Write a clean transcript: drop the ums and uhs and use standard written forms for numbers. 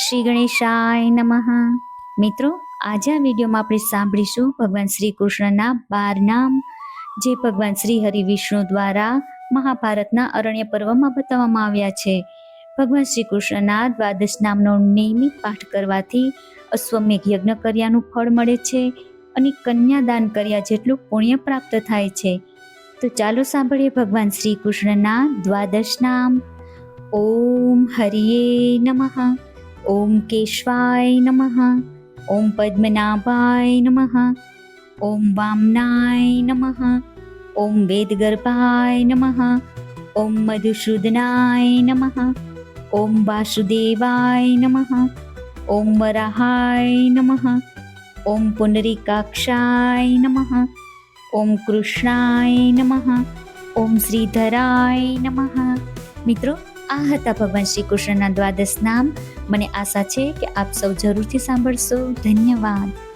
શ્રી ગણેશાય નમઃ. મિત્રો, આજે આ વિડીયોમાં આપણે સાંભળીશું ભગવાન શ્રી કૃષ્ણના 12 નામ, જે ભગવાન શ્રી હરિ વિષ્ણુ દ્વારા મહાભારતના અરણ્ય પર્વમાં બતાવવામાં આવ્યા છે. ભગવાન શ્રી કૃષ્ણના 12 નામનો નિયમિત પાઠ કરવાથી અશ્વમેઘ યજ્ઞ કર્યાનું ફળ મળે છે અને કન્યાદાન કર્યા જેટલું પુણ્ય પ્રાપ્ત થાય છે. તો ચાલો સાંભળીએ ભગવાન શ્રી કૃષ્ણના 12 નામ. ઓમ હરિયે નમઃ. ઓમ કેશવાય નમઃ. ઓમ પદ્મનાભાય નમઃ. ઓમ વામનાય નમઃ. ઓમ વેદગર્ભાય નમઃ. ઓમ મધુસૂદનાય નમઃ. ઓમ વાસુદેવાય નમઃ. ઓમ વરાહાય નમઃ. ઓમ પુંડરીકાક્ષાય નમઃ. ઓમ કૃષ્ણાય નમઃ. ઓમ શ્રીધરાય નમઃ. મિત્રો, આ હતા ભગવાન શ્રી કૃષ્ણના 12 નામ. મને આશા છે કે આપ સૌ જરૂરથી સાંભળશો. ધન્યવાદ.